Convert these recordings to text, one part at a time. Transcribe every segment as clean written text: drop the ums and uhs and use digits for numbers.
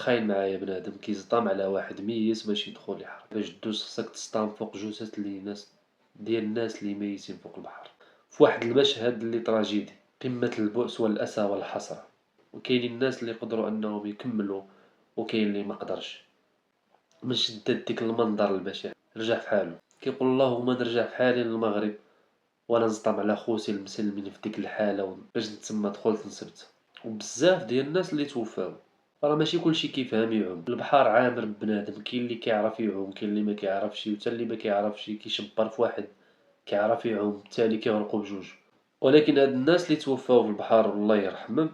تخيل معايا بنادم كيصدم على واحد ميت باش يدخل يحار، باش دوز خصك تصطام فوق جثث الناس اللي ميتين فوق البحر، في واحد المشهد اللي تراجيدي، قمة البؤس والأسى والحسرة، وكاينين الناس اللي يقدروا أنهم يكملوا وكاين اللي ما قدرش. من شدة ديك المنظر البشع رجع في حاله، كيقول اللهم نرجع في حالي للمغرب ولا نصطام على خوتي المسلمين في ديك الحالة باش تما دخلت نسبت. وبزاف ديال الناس اللي توفاو، راه ماشي كلشي كيفهم يعوم، البحر عامر ببنادم، كاين اللي كيعرف يعوم كاين اللي ما كيعرفش، وتا اللي ما كيعرفش كيشبر في واحد كيعرف يعوم التالي كيغرقوا بجوج. ولكن هاد الناس اللي توفاو في البحر الله يرحمهم،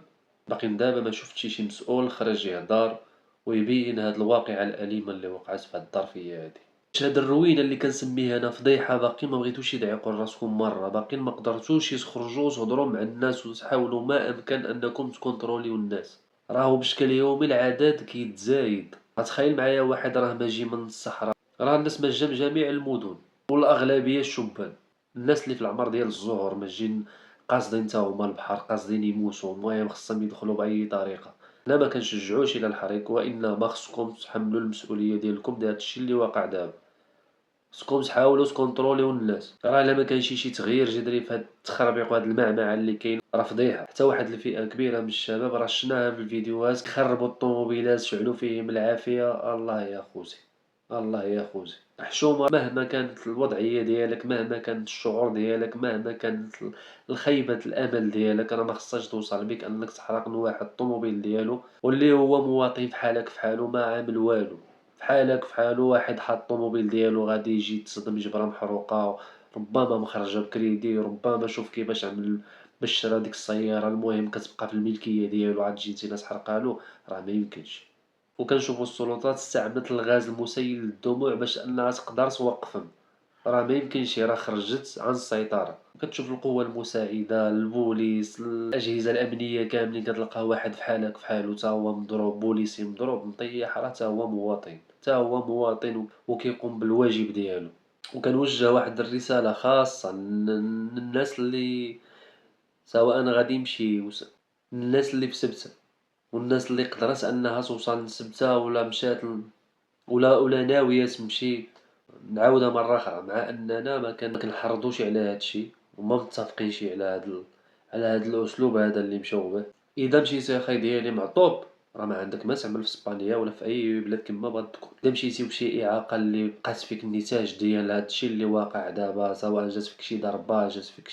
باقي دابا ما شفتش شي مسؤول خرج يهضر ويبين هاد الواقعة الأليمة اللي وقعت في هاد الظرفية هادي. هاد الروينة اللي كنسميها أنا فضيحة باقي ما بغيتوش يدعيقوا لراسكم مرة، باقي ما قدرتوش تخرجوا وتهضروا مع الناس وتحاولوا ما أمكن أنكم تكونتروليو الناس. راهو بشكل يومي العدد كيتزايد، غتخيل معايا واحد راه ماجي من الصحراء، راه الناس ماجا من جميع المدن والأغلبية الشبان، الناس اللي في العمر ديال الزهور ماجين قاصدين تا هما البحر، قاصدين يموتوا، المهم خصهم يدخلوا بأي طريقة. حنا ما كنشجعوش إلى الحريق، وإنما خصكم تحملوا المسؤولية ديالكم ديال هادشي اللي واقع دابا. خصكم تحاولوا تكونتروليو الناس، راه الا ما كانش شي تغيير جذري في هاد التخربيق وهاد المعمعة اللي كاين راه فضيحة. حتى واحد الفئة كبيرة من الشباب راه شفناها في الفيديوهات كيخربوا الطوموبيلات شعلوا فيهم العافية. الله يا خوتي، الله يا خوتي، حشومة مهما كانت الوضعية ديالك، مهما كان الشعور ديالك، مهما كانت الخيبة الأمل ديالك، راه ما خصهاش توصل بك أنك تحرق من واحد الطوموبيل ديالو واللي هو مواطن فحالك فحالو ما عامل والو. فحالك فحالو واحد حاط الطوموبيل ديالو غادي يجي تصدم جبرة محروقة، ربما مخرجة بكريدي، ربما شوف كيفاش عمل باش شرا ديك السيارة، المهم كتبقى في الملكية ديالو عاد تجي نتينا تحرقهالو، راه ميمكنش. وكنشوفو السلطات استعملت الغاز المسيل للدموع باش أنها تقدر توقفهم، راه ميمكنش، راه خرجت عن السيطرة. كتشوف القوى المساعدة، البوليس، الأجهزة الأمنية كاملين كتلقاه واحد فحالك فحالو تا هو مضروب، بوليسي مضروب مطيح، راه تا هو مواطن، تا هو مواطن وكيقوم بالواجب ديالو. وكنوجه واحد الرسالة خاصة للناس اللي سواء غادي يمشيو، الناس اللي في سبتة والناس اللي قدرت أنها توصل لسبتة ولا مشات ولا ناوية تمشي. نعاودها مرة أخرى، مع أننا ما كنحرضوش على هاد الشي وما متفقينش على هاد الأسلوب هذا اللي مشاو به. إذا مشيتي أخاي ديالي معطوب، راه ما عندك ما تعمل في إسبانيا ولا في أي بلاد كيما بغات تكون. إذا مشيتي بشي إعاقة اللي بقات فيك النتاج ديال هاد الشي اللي واقع دابا، سواء جات فيك شي ضربة، جات فيك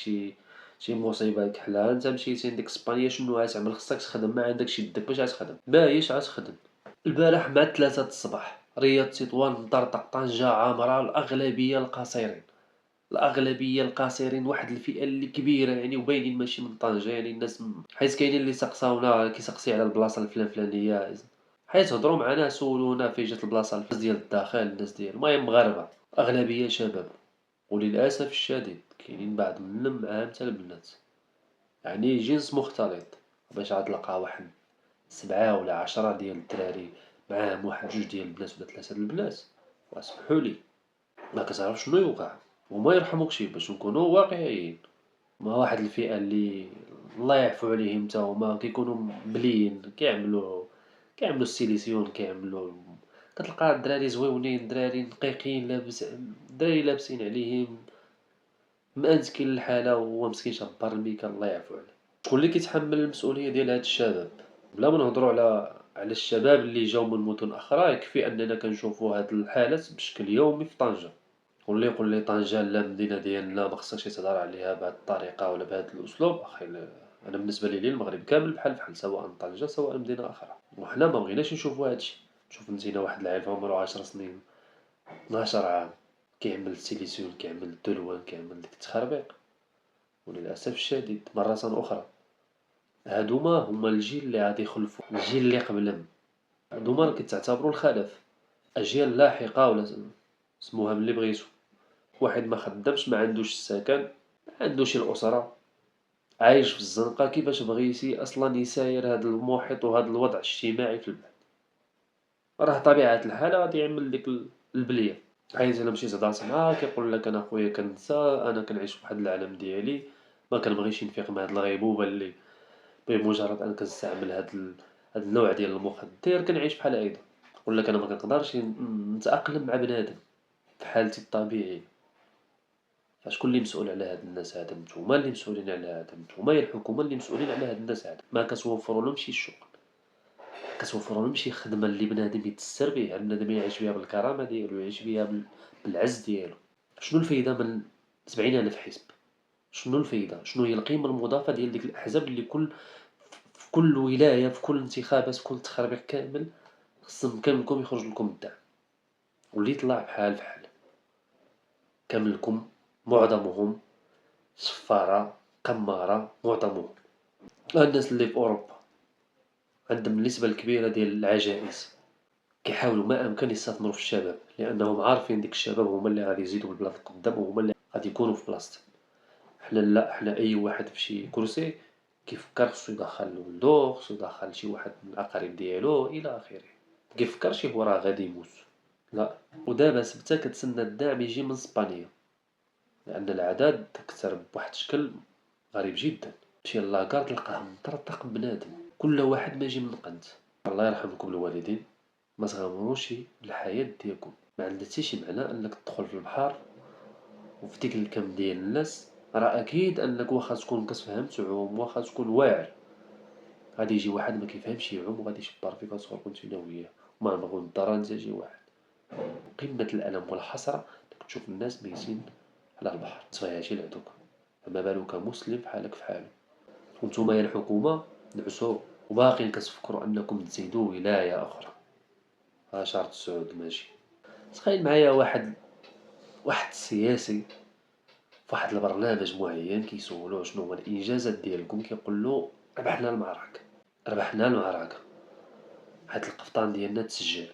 شي مصيبة كحلها، انت مشيتي لديك إسبانيا شنو غتعمل؟ خصك تخدم، ما عندكش يدك باش غتخدم، بايش غتخدم؟ البارح مع 3 الصباح رياض تطوان مطرطق طنجة عامرة، الأغلبية القصيرين، الأغلبية القصيرين، واحد الفئة اللي كبيرة يعني وباينين ماشي من طنجة، يعني الناس حيت كاينين اللي سقساونا كيسقسي على البلاصة الفلانية، حيت هضروا معنا سولونا فين جات البلاصة الناس ديال الداخل، الناس ديال المهم مغاربة، أغلبية شباب، وللأسف الشديد كاينين بعض منهم معاهم تا البنات، يعني جنس مختلط. باش غتلقى واحد 7 ولا 10 ديال الدراري معاهم واحد 2 ديال البنات ولا 3 د البنات، واسمحولي ما كتعرف شنو يوقع وما يرحموكشي باش نكونوا واقعيين. ما واحد الفئة اللي الله يعفو عليهم تا هما كيكونوا مبليين، كيعملوا السيليسيون، كتلقى الدراري زويونين، دراري نقيقين، دراري لابسين عليهم مأنتكين الحالة، وهو مسكين شبار الميكا الله يعفو عليه. شكون اللي كيتحمل المسؤولية ديال هاد الشباب؟ بلا ما نهضروا على الشباب اللي جاو من مدن أخرى، يكفي أننا كنشوفوا هاد الحالات بشكل يومي في طنجة. واللي يقول لي طنجة لا المدينة ديالنا ما خصكش تهضر عليها بهاد الطريقة ولا بهاد الأسلوب، أخي أنا بالنسبة لي المغرب كامل بحال بحال، سواء طنجة سواء مدينة أخرى، وحنا ما بغيناش نشوفوا هادشي. نشوف نتينا واحد العيل في عمرو 10 سنين، 12 عام، كيعمل التلفزيون، كيعمل الدلوان، كيعمل ديك التخربيق. وللأسف الشديد مرة أخرى هادوما هما الجيل اللي غادي يخلفو الجيل اللي قبلهم، هادوما راه كتعتبروا الخلف، أجيال لاحقة ولا سموها باللي بغيتو. واحد ما خدامش، ما عندوش السكن، ما عندوش الأسرة، عايش في الزنقة، كيفاش بغيتي أصلا يساير هاد المحيط وهاد الوضع الاجتماعي في البلاد؟ راه طبيعة الحال غادي يعمل ديك البلية. حيت إلا مشيت هضرت معاه كيقول لك أنا خويا كنسى، أنا كنعيش فواحد العالم ديالي، ما كنبغيش نفيق مع هاد الغيبوبة اللي بمجرد أن كنستعمل هاد النوع ديال المخدر كنعيش بحال هكدا، نقول لك أنا ما كنقدرش نتأقلم مع بنادم في حالتي الطبيعية. فشكون اللي مسؤول على هاد الناس هادا؟ نتوما اللي مسؤولين على هادا، نتوما يا الحكومة اللي مسؤولين على هاد الناس هادا، ما كتوفرولهمش الشغل، كتوفرولهمش شي خدمة اللي بنادم يتسر بها، بنادم يعيش بها بالكرامة ديالو، يعيش بها بالعز ديالو. شنو الفايدة من 70,000 حزب؟ شنو الفايدة؟ شنو هي القيمة المضافة ديال ديك الأحزاب اللي في كل ولاية، في كل انتخابات، في كل تخربيق كامل خصهم كاملكم يخرج لكم الدعم، واللي يطلع بحال كاملكم معظمهم صفارة قمارة معظمهم. الناس اللي في أوروبا عندهم النسبة الكبيرة ديال العجائز كيحاولوا ما أمكن يستثمروا في الشباب، لأنهم عارفين ديك الشباب هما اللي غادي يزيدوا البلاد لقدام وهما اللي غادي يكونوا في بلاصتهم. حنا لا، حنا أي واحد في شي كرسي كيفكر خصو يدخل ولدو، خصو يدخل شي واحد من الأقارب ديالو إلى آخره، مكيفكرش هو راه غادي يموت. لا، ودابا سبتة كتسنى الدعم يجي من إسبانيا، لأن الأعداد كتر بواحد الشكل غريب جدا. تمشي لاكار تلقاه مطرطق بنادم، كل واحد ما يجي من قنت. الله يرحمكم الوالدين، ما تغامروش بالحياة ديالكم، ما عندها حتى شي معنى أنك تدخل في البحر وفي ديك الكم ديال الناس. راه أكيد أنك واخا تكون كتفهم تعوم، واخا تكون واعر، غادي يجي واحد ما كيفهمش يعوم وغادي يشبر فيك وتغرقوا نتوما وياه، وما نبغيو نضر نتا شي واحد. قمة الألم والحسرة إنك تشوف الناس ميتين على البحر تفاياشي لعدوك، فما بالك مسلم بحالك فحالو. وانتوما يا الحكومة نعسوا وباقيين كتفكروا أنكم تزيدوا ولاية أخرى. ها شرط السعود ماشي. تخيل معايا واحد السياسي فواحد البرنامج معين كيسولوه شنو هو الإنجازات ديالكم، كيقول ربحنا المعركة، ربحنا المعركة، حيت القفطان ديالنا تسجل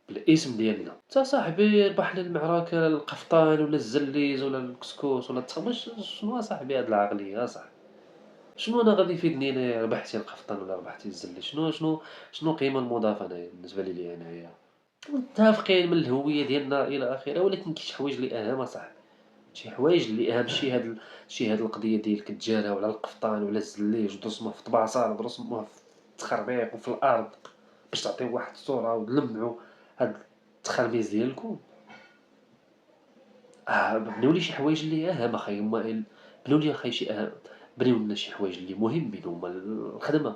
بالاسم ديالنا. تا صاحبي ربحنا المعركة القفطان ولا الزليز ولا الكسكس ولا التخمش، شنو صاحبي هاد العقلية صاحبي؟ شنو انا غادي يفيدني انا ربحتي القفطان ولا ربحتي الزلي؟ شنو القيمة المضافة انايا بالنسبة لي انايا؟ متفقين من الهوية ديالنا الى اخره، ولكن كاين شي حوايج اللي اهم اصاحبي، شي حوايج اللي اهم. شي هاد القضية ديال كتجارة على القفطان ولا الزليج ودرسموه في طباصال ودرسموه في التخربيق وفي الارض باش تعطيو واحد الصورة وتلمعوا هاد التخربيز ديالكم. بنيو لي شي حوايج اللي اهم اخاي، هما بنيو لي اخاي شي اهم، بنيو لنا شي حوايج اللي مهمين، هما الخدمة،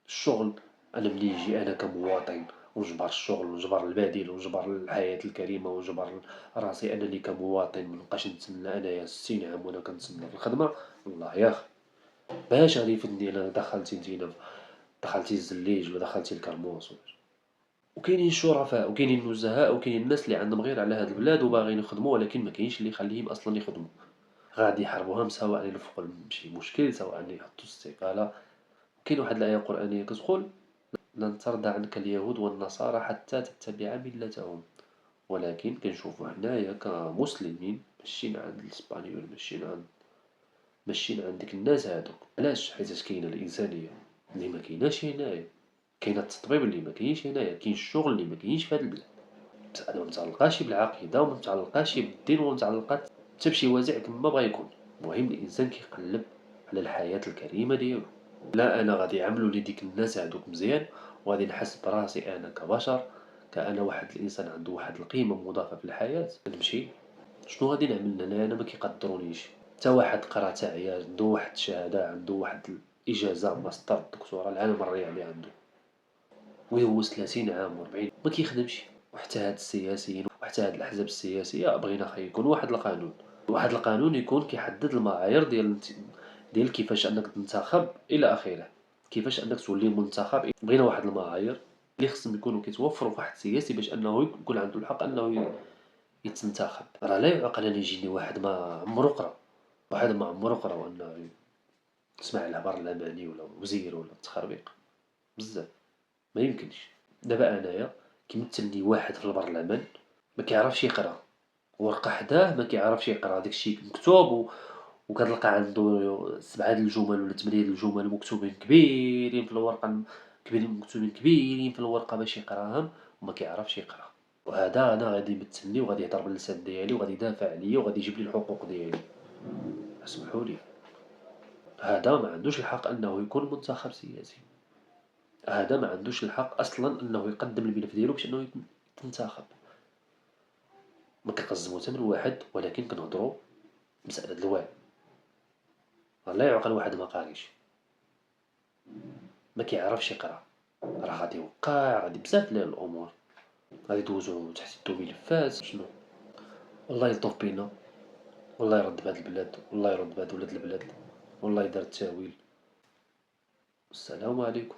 الشغل. أنا ملي يجي أنا كمواطن ونجبر الشغل ونجبر البديل ونجبر الحياة الكريمة ونجبر راسي أنني كمواطن منبقاش نتسنى أنايا 60 عام وأنا كنتسنى في الخدمة، والله يا أخي باش غادي يفيدني أنا دخلتي نتينا دخلتي الزليج ولا دخلتي الكرموس. وكاينين الشرفاء وكاينين النزهاء وكاينين الناس اللي عندهم غير على هاد البلاد وباغيين يخدموا، ولكن ما كاينش اللي يخليهم أصلا يخدموا، غادي يحاربوهم سواء يلفقوا شي مشكل سواء يحطوا استقالة. كاين واحد الآية قرآنية كتقول لن ترضى عنك اليهود والنصارى حتى تتبع ملتهم. ولكن كنشوفو حنايا كمسلمين ماشيين عند الاسبانيول، ماشيين عند ديك الناس هادوك. علاش؟ حيت كاينه الانسانيه اللي ما كايناش هنايا، كاين التطبيب اللي ما كاينش هنايا، كاين الشغل اللي ما كاينش في هاد البلاد. بس انا متعلقاش بالعقيده ومتعلقاش بالدين ومتعلقات حتى بشي وازع كما بغا يكون. المهم الانسان كيقلب على الحياه الكريمه ديالو. لا، انا غادي يعملوا لي ديك الناس هادوك مزيان وغادي نحس براسي انا كبشر، كأنا واحد الانسان عنده واحد القيمه مضافه في الحياه، نمشي. شنو غادي نعمل انا ما كيقدرونيش. حتى واحد قرا تاعيا عنده واحد الشهاده، عنده واحد الاجازه ماستر دكتوراه العالم الرياضي عنده، ويهوس 30 عام و40 ما كيخدمش. وحتى هاد السياسيين وحتى هاد الاحزاب السياسيه بغينا خا يكون واحد القانون، يكون كيحدد المعايير ديال كيفاش انك تنتخب الى اخره، كيفاش انك تولي منتخب. بغينا واحد المعايير اللي خصهم يكونوا كيتوفروا في واحد السياسي باش انه يكون عنده الحق انه يتنتخب. راه لا يعقل ان يجيني واحد ما عمرو قرا، وانه تسمع على برلماني ولا وزير ولا تخربيق بزاف، ما يمكنش. دابا انايا كيمثلني واحد في البرلمان ما كيعرفش يقرا، ورقه حداه ما كيعرفش يقرا، داكشي مكتوب وكتلقى عنده 7 د الجمل ولا 8 د الجمل مكتوبين كبيرين في الورقة، مكتوبين كبيرين في الورقة باش يقراهم وما كيعرفش يقرا. وهذا أنا غادي يمثلني وغادي يهضر باللسان ديالي وغادي يدافع عليا وغادي يجيب لي الحقوق ديالي. اسمحوا لي، هذا ما عندوش الحق أنه يكون منتخب سياسي. هذا ما عندوش الحق أصلًا أنه يقدّم الملف ديالو باش أنه يتنتخب. ما كنقزمو حتى من واحد، ولكن كنهضرو مسألة الوعي. الله يعقل واحد ما قاريش، ما كيعرفش يقرا، راه غادي يوقع، غادي بزاف الأمور، غادي يدوزو تحت يدو ملفات شنو. والله يلطف بينا، والله يرد بهاد البلاد، والله يرد بهاد ولاد البلاد، والله يدار التاويل. السلام عليكم.